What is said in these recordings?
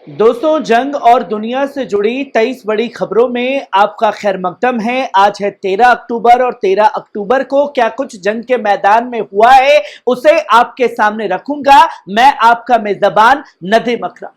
दोस्तों, जंग और दुनिया से जुड़ी 23 बड़ी खबरों में आपका खैर मकदम है। आज है 13 अक्टूबर और 13 अक्टूबर को क्या कुछ जंग के मैदान में हुआ है उसे आपके सामने रखूंगा। मैं आपका मेजबान नदीम अकरम।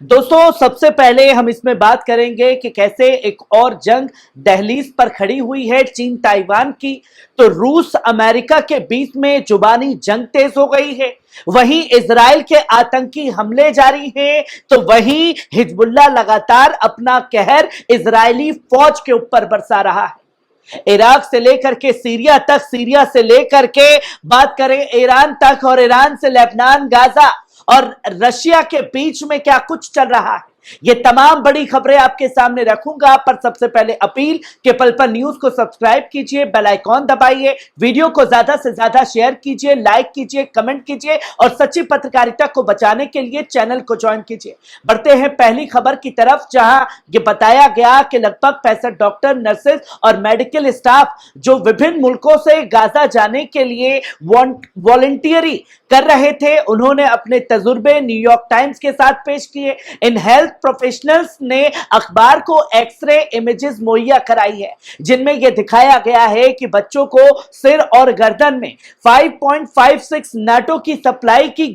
दोस्तों, सबसे पहले हम इसमें बात करेंगे कि कैसे एक और जंग दहलीज पर खड़ी हुई है, चीन ताइवान की। तो रूस अमेरिका के बीच में जुबानी जंग तेज हो गई है। वहीं इजराइल के आतंकी हमले जारी हैं, तो वहीं हिजबुल्लाह लगातार अपना कहर इजरायली फौज के ऊपर बरसा रहा है। इराक से लेकर के सीरिया तक, सीरिया से लेकर के बात करें ईरान तक, और ईरान से लेबनान, गाजा और रशिया के बीच में क्या कुछ चल रहा है, ये तमाम बड़ी खबरें आपके सामने रखूंगा। पर सबसे पहले अपील कि पल पल न्यूज को सब्सक्राइब कीजिए, बेल आइकॉन दबाइए, वीडियो को ज्यादा से ज्यादा शेयर कीजिए, लाइक कीजिए, कमेंट कीजिए और सच्ची पत्रकारिता को बचाने के लिए चैनल को ज्वाइन कीजिए। बढ़ते हैं पहली खबर की तरफ, जहां ये बताया गया कि लगभग 65 डॉक्टर, नर्सेज और मेडिकल स्टाफ जो विभिन्न मुल्कों से गाजा जाने के लिए वॉलंटियरी कर रहे थे, उन्होंने अपने तजुर्बे न्यूयॉर्क टाइम्स के साथ पेश किए। इन हेल्थ प्रोफेशनल्स ने अखबार को एक्सरे इमेजेस मुहैया कराई है, जिनमें यह दिखाया गया है कि बच्चों को सिर और गर्दन में 5.56 नाटो की सप्लाई की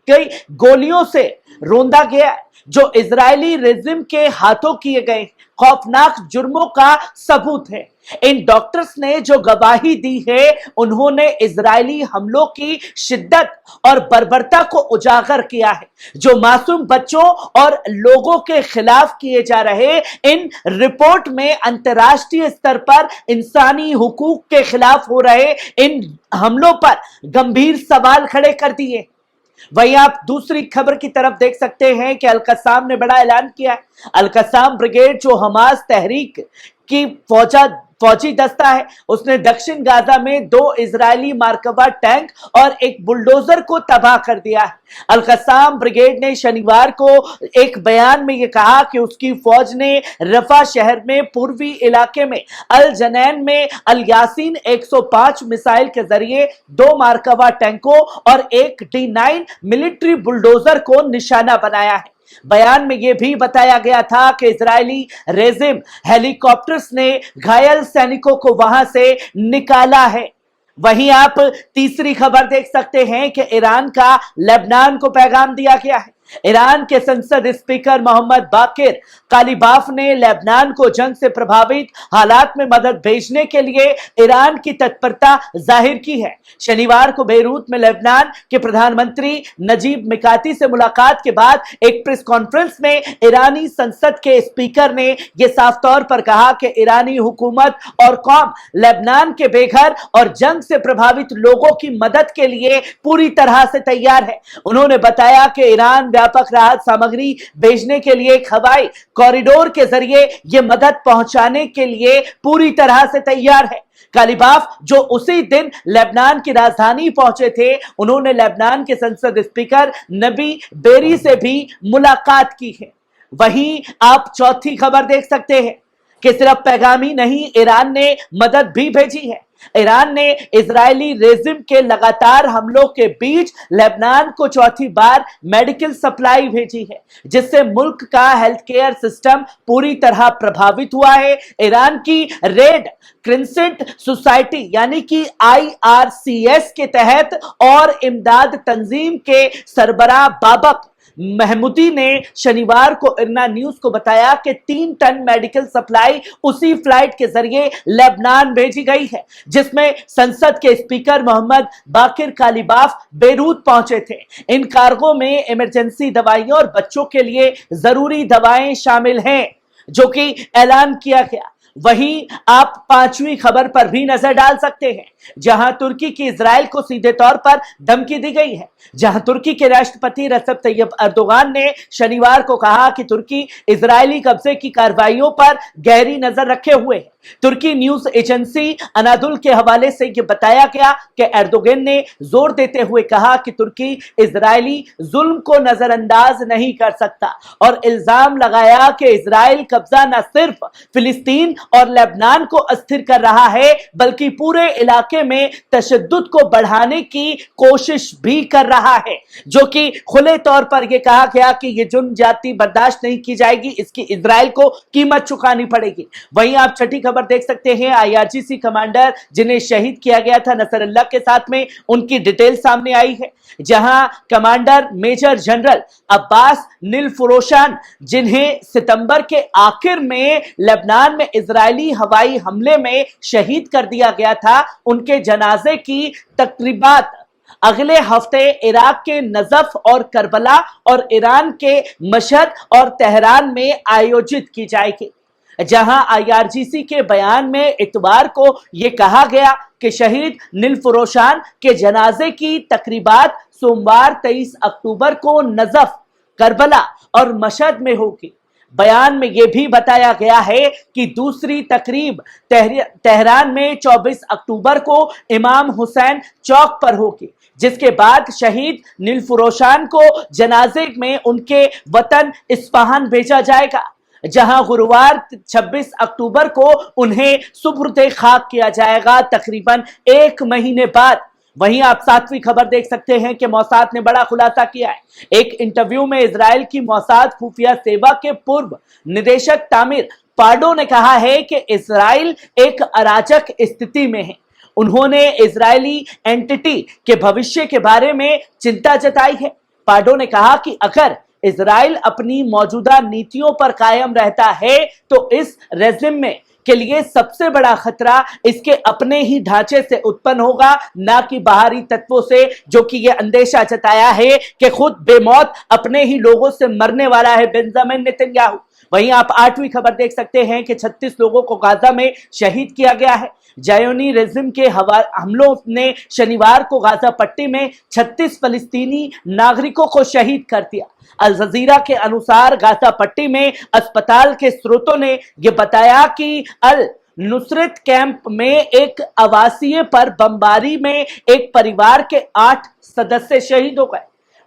गई गोलियों से रौंदा गया, जो इजरायली रेजिम के हाथों किए गए खौफनाक जुर्मों का सबूत है। इन डॉक्टर्स ने जो गवाही दी है, उन्होंने इजरायली हमलों की शिद्दत और बर्बरता को उजागर किया है, जो मासूम बच्चों और लोगों के खिलाफ किए जा रहे। इन रिपोर्ट में अंतर्राष्ट्रीय स्तर पर इंसानी हुकूक के खिलाफ हो रहे इन हमलों पर गंभीर सवाल खड़े कर दिए। वहीं आप दूसरी खबर की तरफ देख सकते हैं कि अल-कस्साम ने बड़ा ऐलान किया है। अल-कस्साम ब्रिगेड जो हमास तहरीक की फौजी दस्ता है, उसने दक्षिण गाजा में 2 इजरायली मार्कवा टैंक और एक बुलडोजर को तबाह कर दिया है। अल-कस्साम ब्रिगेड ने शनिवार को एक बयान में यह कहा कि उसकी फौज ने रफा शहर में पूर्वी इलाके में अल जनैन में अल यासीन 105 मिसाइल के जरिए 2 मार्कवा टैंकों और एक D9 मिलिट्री बुलडोजर को निशाना बनाया है। बयान में यह भी बताया गया था कि इजरायली रेजिम हेलीकॉप्टर्स ने घायल सैनिकों को वहां से निकाला है। वहीं आप तीसरी खबर देख सकते हैं कि ईरान का लेबनान को पैगाम दिया गया है। ईरान के संसद स्पीकर मोहम्मद बाकिर कालिबाफ ने लेबनान को जंग से प्रभावित हालात में मदद भेजने के लिए ईरान की तत्परता जाहिर की है। शनिवार को बेरूत में लेबनान के प्रधानमंत्री नजीब मिकाती से मुलाकात के बाद एक प्रेस कॉन्फ्रेंस में ईरानी संसद के स्पीकर ने यह साफ तौर पर कहा कि ईरानी हुकूमत और कौम लेबनान के बेघर और जंग से प्रभावित लोगों की मदद के लिए पूरी तरह से तैयार है। उन्होंने बताया कि ईरान व्यापक राहत सामग्री भेजने के लिए एक हवाई कॉरिडोर के जरिए यह मदद पहुंचाने के लिए पूरी तरह से तैयार है। कालिबाफ जो उसी दिन लेबनान की राजधानी पहुंचे थे, उन्होंने लेबनान के संसद स्पीकर नबी बेरी से भी मुलाकात की है। वहीं आप चौथी खबर देख सकते हैं कि सिर्फ पैगाम ही नहीं, ईरान ने मदद भी भेजी है। ईरान ने इजरायली रेजिम के लगातार हमलों के बीच लेबनान को चौथी बार मेडिकल सप्लाई भेजी है, जिससे मुल्क का हेल्थ केयर सिस्टम पूरी तरह प्रभावित हुआ है। ईरान की रेड क्रिसेंट सोसाइटी यानी कि IRCS के तहत और इमदाद तंजीम के सरबराह बाबक महमूदी ने शनिवार को इरना न्यूज को बताया कि 3 टन मेडिकल सप्लाई उसी फ्लाइट के जरिए लेबनान भेजी गई है, जिसमें संसद के स्पीकर मोहम्मद बाकिर कालिबाफ बेरूत पहुंचे थे। इन कार्गो में इमरजेंसी दवाइयां और बच्चों के लिए जरूरी दवाएं शामिल हैं, जो कि ऐलान किया गया। वहीं आप 5वीं खबर पर भी नजर डाल सकते हैं, जहां तुर्की की इजराइल को सीधे तौर पर धमकी दी गई है। जहां तुर्की के राष्ट्रपति रजब तैयब अर्दोगान ने शनिवार को कहा कि तुर्की इजरायली कब्जे की कार्रवाइयों पर गहरी नजर रखे हुए है तुर्की न्यूज एजेंसी अनादुल के हवाले से यह बताया गया कि एर्दोगन ने जोर देते हुए कहा कि तुर्की इजरायली जुल्म को नजरअंदाज नहीं कर सकता और इल्जाम लगाया कि इजराइल कब्जा न सिर्फ फिलिस्तीन और लेबनान को अस्थिर कर रहा है बल्कि पूरे इलाके में तशद्दुद को बढ़ाने की कोशिश भी कर रहा है, जो कि खुले तौर पर यह कहा गया कि यह जुल्म जाति बर्दाश्त नहीं की जाएगी, इसकी इजराइल को कीमत चुकानी पड़ेगी। वहीं आप छठी खबर देख सकते हैं, आईआरजीसी कमांडर जिन्हें शहीद किया गया था नसरुल्लाह के साथ में, उनकी डिटेल सामने आई है, जहां कमांडर मेजर जनरल अब्बास नीलफरोशान जिन्हें सितंबर के आखिर में लेबनान में इजरायली हवाई हमले में शहीद कर दिया गया था, उनके जनाजे की तकरीबात अगले हफ्ते इराक के नजफ और करबला और ईरान के मशहद और तेहरान में आयोजित की जाएगी। जहां आईआरजीसी के बयान में इतवार को यह कहा गया कि शहीद नीलफरोशान के जनाजे की तकरीबात सोमवार 23 अक्टूबर को नजफ, करबला और मशहद में होगी। बयान में यह भी बताया गया है कि दूसरी तकरीब तेहरान में 24 अक्टूबर को इमाम हुसैन चौक पर होगी, जिसके बाद शहीद नीलफरोशान को जनाजे में उनके वतन इस्फहान भेजा जाएगा, जहां गुरुवार 26 अक्टूबर को उन्हें सुपुर्द खाक किया जाएगा, तकरीबन 1 महीने बाद। वहीं आप 7वीं खबर देख सकते हैं कि मोसाद ने बड़ा खुलासा किया है। एक इंटरव्यू में इजराइल की मोसाद खुफिया सेवा के पूर्व निदेशक तामिर पार्डो ने कहा है कि इजराइल एक अराजक स्थिति में है। उन्होंने इजरायली एंटिटी के भविष्य के बारे में चिंता जताई है। पार्डो ने कहा कि अगर इजराइल अपनी मौजूदा नीतियों पर कायम रहता है तो इस रेजिम में के लिए सबसे बड़ा खतरा इसके अपने ही ढांचे से उत्पन्न होगा, ना कि बाहरी तत्वों से, जो कि यह अंदेशा जताया है कि खुद बेमौत अपने ही लोगों से मरने वाला है बेंजामिन नेतन्याहू। वहीं आप 8वीं खबर देख सकते हैं कि 36 लोगों को गाजा में शहीद किया गया है। जायोनी रेजिम के हमलों ने शनिवार को गाजा पट्टी में 36 फलस्तीनी नागरिकों को शहीद कर दिया। अल जजीरा के अनुसार गाजा पट्टी में अस्पताल के स्रोतों ने यह बताया कि अल नुसरत कैंप में एक आवासीय पर बमबारी में एक परिवार के 8 सदस्य शहीद हो गए।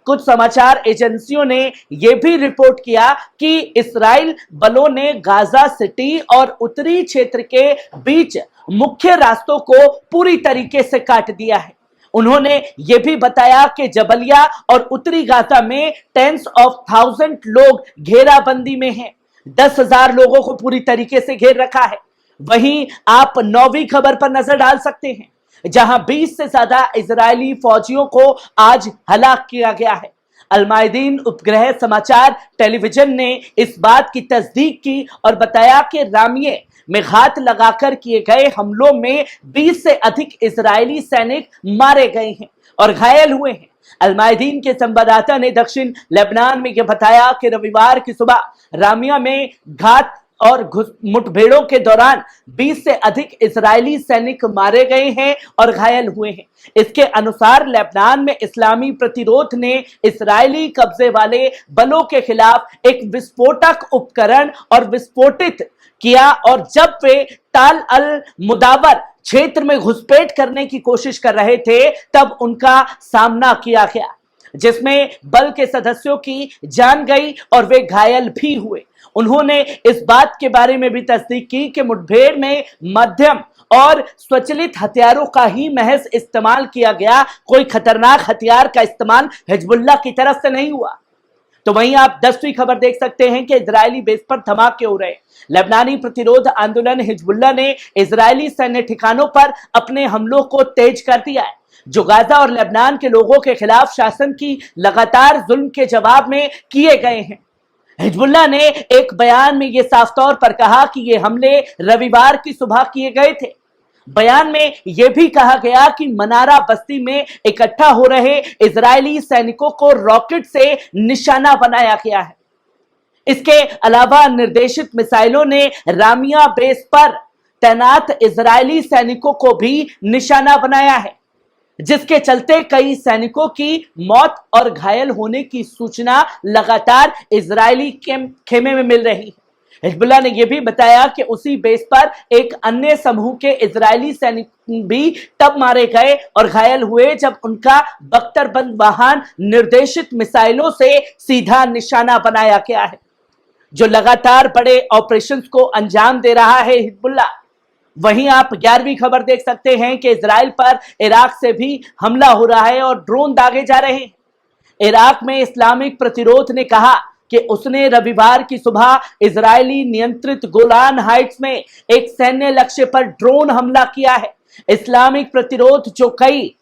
कुछ समाचार एजेंसियों ने यह भी रिपोर्ट किया कि इस्राइल बलों ने गाजा सिटी और उत्तरी क्षेत्र के बीच मुख्य रास्तों को पूरी तरीके से काट दिया है। उन्होंने यह भी बताया कि जबलिया और उत्तरी गाजा में टेंस ऑफ थाउजेंड लोग घेराबंदी में हैं। 10,000 लोगों को पूरी तरीके से घेर रखा है। वहीं आप 9वीं खबर पर नजर डाल सकते हैं, जहां 20 से ज्यादा इजरायली फौजियों को आज हलाक किया गया है। अलमायदीन उपग्रह समाचार टेलीविजन ने इस बात की तस्दीक की और बताया कि रामिये में घात लगाकर किए गए हमलों में 20 से अधिक इजरायली सैनिक मारे गए हैं और घायल हुए हैं। अलमायदीन के संवाददाता ने दक्षिण लेबनान में यह बताया कि रविवार की सुबह रामिया में घात और मुठभेड़ों के दौरान 20 से अधिक इजरायली सैनिक मारे गए हैं और घायल हुए हैं। इसके अनुसार लेबनान में इस्लामी प्रतिरोध ने इजरायली कब्जे वाले बलों के खिलाफ एक विस्फोटक उपकरण और विस्फोटित किया और जब वे ताल अल मुदावर क्षेत्र में घुसपैठ करने की कोशिश कर रहे थे तब उनका सामना किया गया, जिसमें बल के सदस्यों की जान गई और वे घायल भी हुए। उन्होंने इस बात के बारे में भी तस्दीक की कि मुठभेड़ में मध्यम और स्वचालित हथियारों का ही महज इस्तेमाल किया गया, कोई खतरनाक हथियार का इस्तेमाल हिजबुल्लाह की तरफ से नहीं हुआ। तो वहीं आप 10वीं खबर देख सकते हैं कि इजरायली बेस पर धमाके हो रहे हैं। लेबनानी प्रतिरोध आंदोलन हिजबुल्लाह ने इजरायली सैन्य ठिकानों पर अपने हमलों को तेज कर दिया है, जो गाजा और लेबनान के लोगों के खिलाफ शासन की लगातार जुल्म के जवाब में किए गए हैं। हिजबुल्लाह ने एक बयान में यह साफ तौर पर कहा कि ये हमले रविवार की सुबह किए गए थे। बयान में यह भी कहा गया कि मनारा बस्ती में इकट्ठा हो रहे इजरायली सैनिकों को रॉकेट से निशाना बनाया गया है। इसके अलावा निर्देशित मिसाइलों ने रामिया बेस पर तैनात इजरायली सैनिकों को भी निशाना बनाया है, जिसके चलते कई सैनिकों की मौत और घायल होने की सूचना लगातार इजरायली खेमे में मिल रही है। हिजबुल्लाह ने यह भी बताया कि उसी बेस पर एक अन्य समूह के इजरायली सैनिक भी तब मारे गए और घायल हुए जब उनका बख्तरबंद वाहन निर्देशित मिसाइलों से सीधा निशाना बनाया गया है, जो लगातार बड़े ऑपरेशंस को अंजाम दे रहा है हिजबुल्लाह। वहीं आप 11वीं खबर देख सकते हैं कि इजराइल पर इराक से भी हमला हो रहा है और ड्रोन दागे जा रहे हैं। इराक में इस्लामिक प्रतिरोध ने कहा कि उसने रविवार की सुबह इजरायली नियंत्रित गोलान हाइट्स में एक सैन्य लक्ष्य पर ड्रोन हमला किया है। इस्लामिक प्रतिरोध, जो कई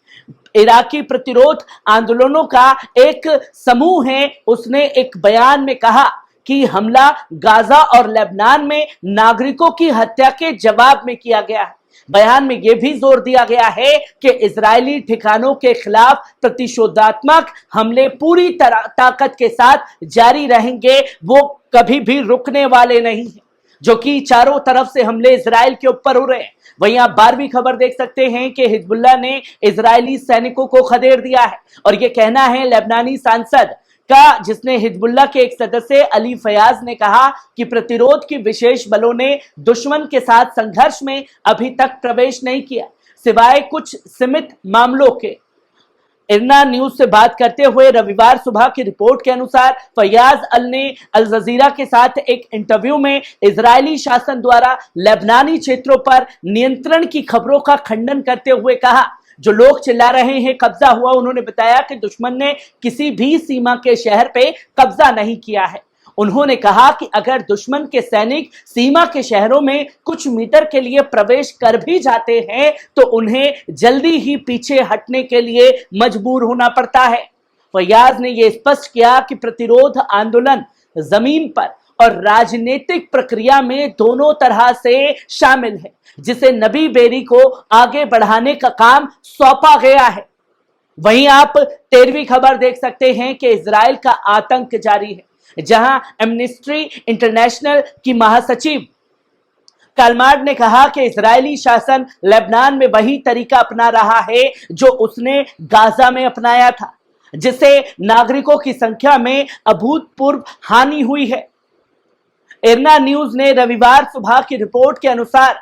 इराकी प्रतिरोध आंदोलनों का एक समूह है, उसने एक बयान में कहा कि हमला गाजा और लेबनान में नागरिकों की हत्या के जवाब में किया गया है। बयान में यह भी जोर दिया गया है कि इजरायली ठिकानों के खिलाफ प्रतिशोधात्मक हमले पूरी ताकत के साथ जारी रहेंगे, वो कभी भी रुकने वाले नहीं हैं, जो कि चारों तरफ से हमले इजराइल के ऊपर हो रहे हैं। वहीं आप 12वीं खबर देख सकते हैं कि हिजबुल्लाह ने इजरायली सैनिकों को खदेड़ दिया है और यह कहना है लेबनानी सांसद का, जिसने हिजबुल्लाह के एक सदस्य अली फयाज ने कहा कि प्रतिरोध की विशेष बलों ने दुश्मन के साथ संघर्ष में अभी तक प्रवेश नहीं किया, सिवाय कुछ सीमित मामलों के। इरना न्यूज से बात करते हुए रविवार सुबह की रिपोर्ट के अनुसार फयाज ने अल जजीरा के साथ एक इंटरव्यू में इजरायली शासन द्वारा लेबनानी क्षेत्रों पर नियंत्रण की खबरों का खंडन करते हुए कहा, जो लोग चिल्ला रहे हैं कब्जा हुआ, उन्होंने बताया कि दुश्मन ने किसी भी सीमा के शहर पे कब्जा नहीं किया है। उन्होंने कहा कि अगर दुश्मन के सैनिक सीमा के शहरों में कुछ मीटर के लिए प्रवेश कर भी जाते हैं तो उन्हें जल्दी ही पीछे हटने के लिए मजबूर होना पड़ता है। फयाज ने यह स्पष्ट किया कि प्रतिरोध आंदोलन जमीन पर और राजनीतिक प्रक्रिया में दोनों तरह से शामिल है, जिसे नबी बेरी को आगे बढ़ाने का काम सौंपा गया है। वहीं आप 13वीं खबर देख सकते हैं कि इजराइल का आतंक जारी है, जहां एमनेस्टी इंटरनेशनल की महासचिव कालमार्ड ने कहा कि इजरायली शासन लेबनान में वही तरीका अपना रहा है जो उसने गाजा में अपनाया था, जिससे नागरिकों की संख्या में अभूतपूर्व हानि हुई है। इरना न्यूज ने रविवार सुबह की रिपोर्ट के अनुसार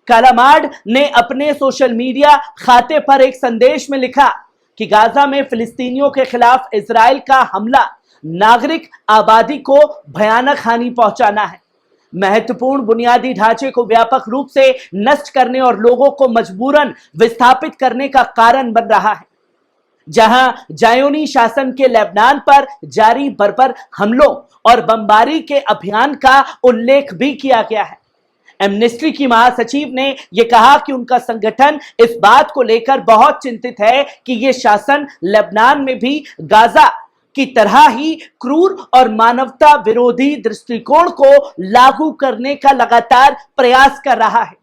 कालामार्ड ने अपने सोशल मीडिया खाते पर एक संदेश में लिखा कि गाजा में फिलिस्तीनियों के खिलाफ इजराइल का हमला नागरिक आबादी को भयानक हानि पहुंचाना है, महत्वपूर्ण बुनियादी ढांचे को व्यापक रूप से नष्ट करने और लोगों को मजबूरन विस्थापित करने का कारण बन रहा है। जहां जायोनी शासन के लेबनान पर जारी बर्बर हमलों और बमबारी के अभियान का उल्लेख भी किया गया है। एमनेस्टी की महासचिव ने यह कहा कि उनका संगठन इस बात को लेकर बहुत चिंतित है कि यह शासन लेबनान में भी गाजा की तरह ही क्रूर और मानवता विरोधी दृष्टिकोण को लागू करने का लगातार प्रयास कर रहा है,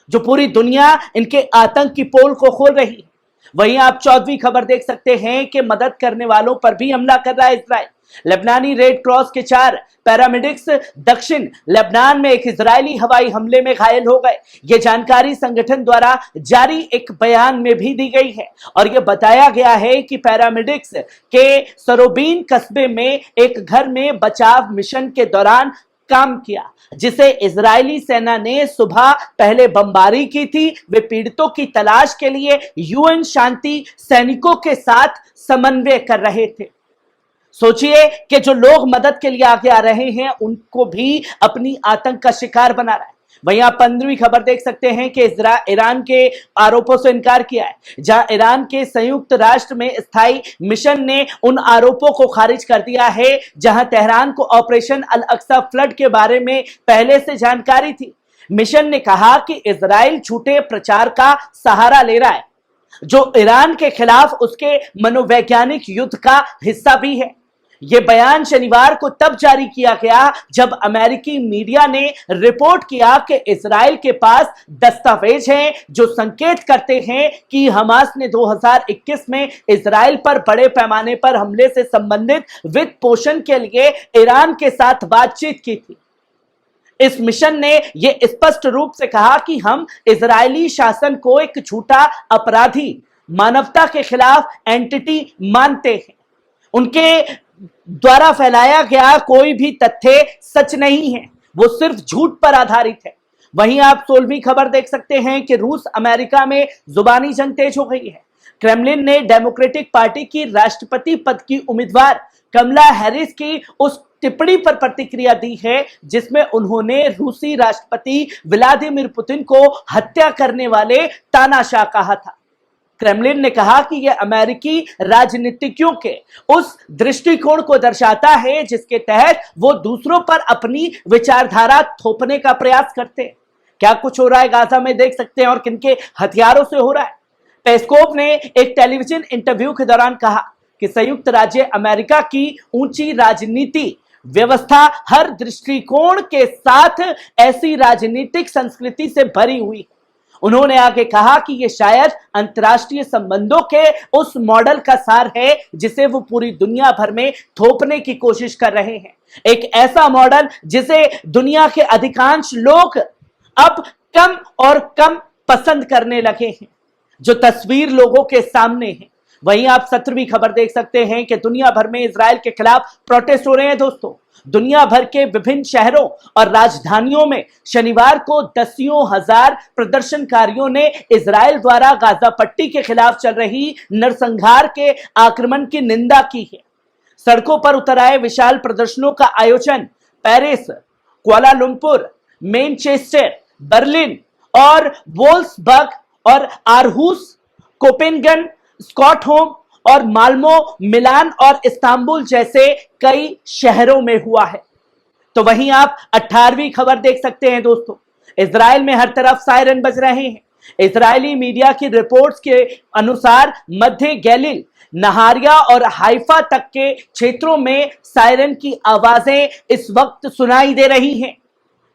जो पूरी दुनिया इनके आतंक की पोल को खोल रही है। वहीं आप 14वीं खबर देख सकते हैं कि मदद करने वालों पर भी हमला कर रहा है इजराइल। लेबनानी रेड क्रॉस के 4 पैरामेडिक्स दक्षिण लेबनान में एक इजरायली हवाई हमले में घायल हो गए। यह जानकारी संगठन द्वारा जारी एक बयान में भी दी गई है और यह बताया गया है कि पैरामेडिक्स के सरोबीन कस्बे में एक घर में बचाव मिशन के दौरान काम किया, जिसे इजरायली सेना ने सुबह पहले बमबारी की थी। वे पीड़ितों की तलाश के लिए यूएन शांति सैनिकों के साथ समन्वय कर रहे थे। सोचिए कि जो लोग मदद के लिए आगे आ रहे हैं उनको भी अपनी आतंक का शिकार बना रहा है। वहीं आप 15वीं खबर देख सकते हैं कि ईरान के आरोपों से इनकार किया है, जहां ईरान के संयुक्त राष्ट्र में स्थायी मिशन ने उन आरोपों को खारिज कर दिया है, जहां तेहरान को ऑपरेशन अल अक्सा फ्लड के बारे में पहले से जानकारी थी। मिशन ने कहा कि इजराइल झूठे प्रचार का सहारा ले रहा है, जो ईरान के खिलाफ उसके मनोवैज्ञानिक युद्ध का हिस्सा भी है। यह बयान शनिवार को तब जारी किया गया जब अमेरिकी मीडिया ने रिपोर्ट किया कि इजराइल के पास दस्तावेज हैं जो संकेत करते हैं कि हमास ने 2021 में इजराइल पर बड़े पैमाने पर हमले से संबंधित वित्त पोषण के लिए ईरान के साथ बातचीत की थी। इस मिशन ने यह स्पष्ट रूप से कहा कि हम इजरायली शासन को एक झूठा अपराधी, मानवता के खिलाफ एंटिटी मानते हैं। उनके द्वारा फैलाया गया कोई भी तथ्य सच नहीं है। वो सिर्फ झूठ पर आधारित है। वहीं आप 16वीं खबर देख सकते हैं कि रूस अमेरिका में जुबानी जंग तेज हो गई है। क्रेमलिन ने डेमोक्रेटिक पार्टी की राष्ट्रपति पद की उम्मीदवार कमला हैरिस की उस टिप्पणी पर प्रतिक्रिया दी है जिसमें उन्होंने रूसी राष्ट्रपति व्लादिमीर पुतिन को हत्या करने वाले तानाशाह कहा था। क्रेमलिन ने कहा कि यह अमेरिकी राजनीतिज्ञों के उस दृष्टिकोण को दर्शाता है जिसके तहत वो दूसरों पर अपनी विचारधारा थोपने का प्रयास करते हैं। क्या कुछ हो रहा है गाजा में देख सकते हैं और किनके हथियारों से हो रहा है। पेस्कोव ने एक टेलीविजन इंटरव्यू के दौरान कहा कि संयुक्त राज्य अमेरिका की ऊंची राजनीति व्यवस्था हर दृष्टिकोण के साथ ऐसी राजनीतिक संस्कृति से भरी हुई है। उन्होंने आगे कहा कि यह शायद अंतर्राष्ट्रीय संबंधों के उस मॉडल का सार है जिसे वो पूरी दुनिया भर में थोपने की कोशिश कर रहे हैं। एक ऐसा मॉडल जिसे दुनिया के अधिकांश लोग अब कम और कम पसंद करने लगे हैं, जो तस्वीर लोगों के सामने है। वहीं आप 17वीं खबर देख सकते हैं कि दुनिया भर में इजराइल के खिलाफ प्रोटेस्ट हो रहे हैं। दोस्तों, दुनिया भर के विभिन्न शहरों और राजधानियों में शनिवार को दसियों हजार प्रदर्शनकारियों ने इजराइल द्वारा गाजा पट्टी के खिलाफ चल रही नरसंहार के आक्रमण की निंदा की है। सड़कों पर उतर आए विशाल प्रदर्शनों का आयोजन पेरिस, कुआलालंपुर, मैनचेस्टर, बर्लिन और वोल्सबर्ग और आरहुस, कोपेनगन, स्टॉकहोम और माल्मो, मिलान और इस्तांबुल जैसे कई शहरों में हुआ है। तो वहीं आप 18वीं खबर देख सकते हैं। दोस्तों, इजराइल में हर तरफ सायरन बज रहे हैं। इजरायली मीडिया की रिपोर्ट्स के अनुसार मध्य गलील, नहारिया और हाइफा तक के क्षेत्रों में सायरन की आवाजें इस वक्त सुनाई दे रही हैं।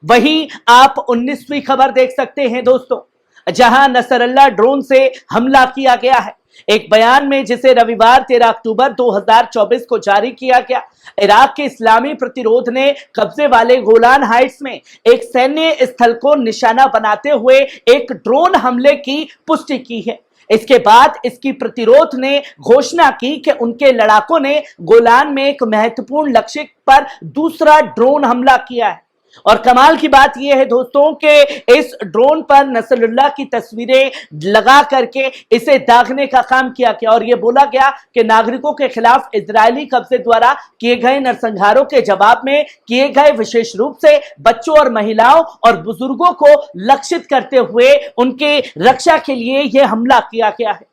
वहीं आप 19वीं खबर देख सकते हैं दोस्तों, जहां नसरल्ला ड्रोन से हमला किया गया है। एक बयान में जिसे रविवार 13 अक्टूबर 2024 को जारी किया गया, इराक के इस्लामी प्रतिरोध ने कब्जे वाले गोलान हाइट्स में एक सैन्य स्थल को निशाना बनाते हुए एक ड्रोन हमले की पुष्टि की है। इसके बाद इसकी प्रतिरोध ने घोषणा की कि उनके लड़ाकों ने गोलान में एक महत्वपूर्ण लक्ष्य पर दूसरा ड्रोन हमला किया है। और कमाल की बात यह है दोस्तों कि इस ड्रोन पर नसरुल्लाह की तस्वीरें लगा करके इसे दागने का काम किया गया और यह बोला गया कि नागरिकों के खिलाफ इजरायली कब्जे द्वारा किए गए नरसंहारों के जवाब में किए गए विशेष रूप से बच्चों और महिलाओं और बुजुर्गों को लक्षित करते हुए उनके रक्षा के लिए यह हमला किया गया है।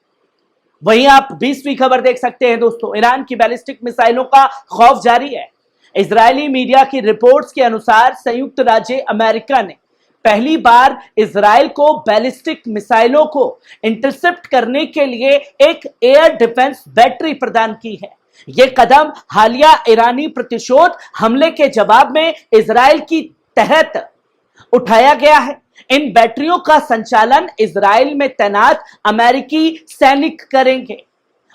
वहीं आप 20वीं खबर देख सकते हैं दोस्तों, ईरान की बैलिस्टिक मिसाइलों का खौफ जारी है। इजरायली मीडिया की रिपोर्ट्स के अनुसार संयुक्त राज्य अमेरिका ने पहली बार इजराइल को बैलिस्टिक मिसाइलों को इंटरसेप्ट करने के लिए एक एयर डिफेंस बैटरी प्रदान की है। यह कदम हालिया ईरानी प्रतिशोध हमले के जवाब में इजराइल की तहत उठाया गया है। इन बैटरियों का संचालन इजराइल में तैनात अमेरिकी सैनिक करेंगे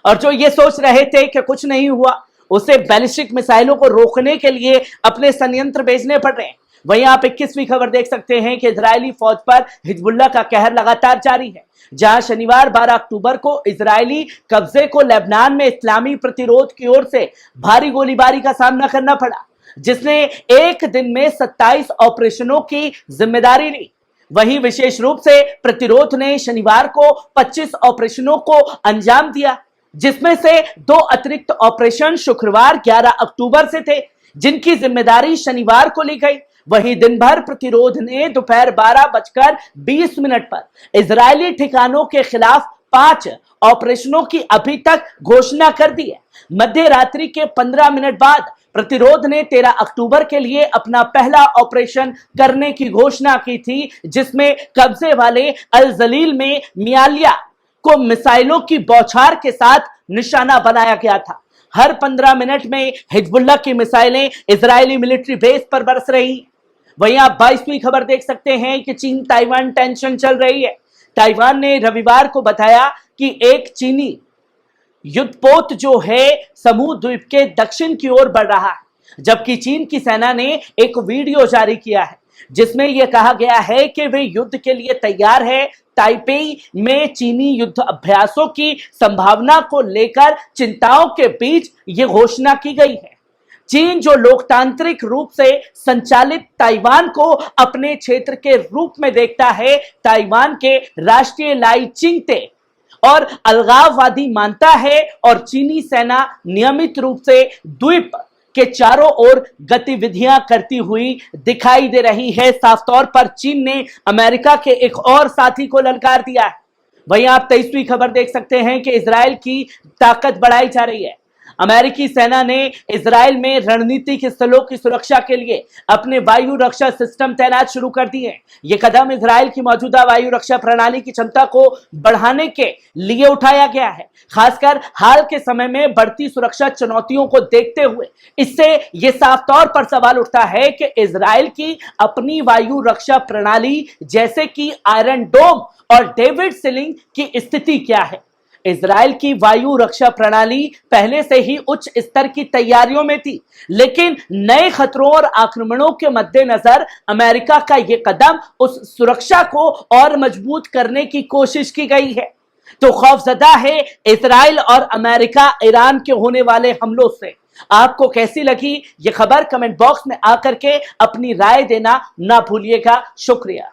और जो ये सोच रहे थे कि कुछ नहीं हुआ, उसे बैलिस्टिक मिसाइलों को रोकने के लिए अपने संयंत्र भेजने पड़ रहे हैं। वहीं आप 21वीं खबर देख सकते हैं कि इजरायली फौज पर हिजबुल्लाह का कहर लगातार जारी है, जहां शनिवार 12 अक्टूबर को इजरायली कब्जे को लेबनान में इस्लामी प्रतिरोध की ओर से भारी गोलीबारी का सामना करना पड़ा, जिसने एक दिन में 27 ऑपरेशनों की जिम्मेदारी ली। वहीं विशेष रूप से प्रतिरोध ने शनिवार को 25 ऑपरेशनों को अंजाम दिया, जिसमें से 2 अतिरिक्त ऑपरेशन शुक्रवार 11 अक्टूबर से थे, जिनकी जिम्मेदारी शनिवार को ली गई। वहीं दिन भर प्रतिरोध ने दोपहर 12:20 पर इजरायली ठिकानों के खिलाफ 5 ऑपरेशनों की अभी तक घोषणा कर दी है। मध्य रात्रि के 15 मिनट बाद प्रतिरोध ने 13 अक्टूबर के लिए अपना पहला ऑपरेशन करने की घोषणा की थी, जिसमें कब्जे वाले अल जलील में मियालिया को मिसाइलों की बौछार के साथ निशाना बनाया गया था। हर 15 मिनट में हिजबुल्लाह की मिसाइलें इजरायली मिलिट्री बेस पर बरस रही हैं। वहीं आप 22वीं खबर देख सकते हैं कि चीन ताइवान टेंशन चल रही है। ताइवान ने रविवार को बताया कि एक चीनी युद्धपोत जो है समूह द्वीप के दक्षिण की ओर बढ़ रहा है, जबकि चीन की सेना ने एक वीडियो जारी किया है जिसमें यह कहा गया है कि वे युद्ध के लिए तैयार है। ताइपेई में चीनी युद्ध अभ्यासों की संभावना को लेकर चिंताओं के बीच यह घोषणा की गई है। चीन जो लोकतांत्रिक रूप से संचालित ताइवान को अपने क्षेत्र के रूप में देखता है, ताइवान के राष्ट्रीय लाई चिंगते और अलगाववादी मानता है, और चीनी सेना नियमित रूप से द्वीप के चारों ओर गतिविधियां करती हुई दिखाई दे रही है। साफ तौर पर चीन ने अमेरिका के एक और साथी को ललकार दिया है। वहीं आप 23वीं खबर देख सकते हैं कि इजराइल की ताकत बढ़ाई जा रही है। अमेरिकी सेना ने इजराइल में रणनीतिक स्थलों की सुरक्षा के लिए अपने वायु रक्षा सिस्टम तैनात शुरू कर दिए हैं। यह कदम इजराइल की मौजूदा वायु रक्षा प्रणाली की क्षमता को बढ़ाने के लिए उठाया गया है, खासकर हाल के समय में बढ़ती सुरक्षा चुनौतियों को देखते हुए। इससे यह साफ तौर पर सवाल उठता है कि इजराइल की अपनी वायु रक्षा प्रणाली जैसे कि आयरन डोम और डेविड सीलिंग की स्थिति क्या है। इजराइल की वायु रक्षा प्रणाली पहले से ही उच्च स्तर की तैयारियों में थी, लेकिन नए खतरों और आक्रमणों के मद्देनजर अमेरिका का यह कदम उस सुरक्षा को और मजबूत करने की कोशिश की गई है। तो खौफजदा है इजराइल और अमेरिका ईरान के होने वाले हमलों से। आपको कैसी लगी यह खबर? कमेंट बॉक्स में आकर के अपनी राय देना ना भूलिएगा। शुक्रिया।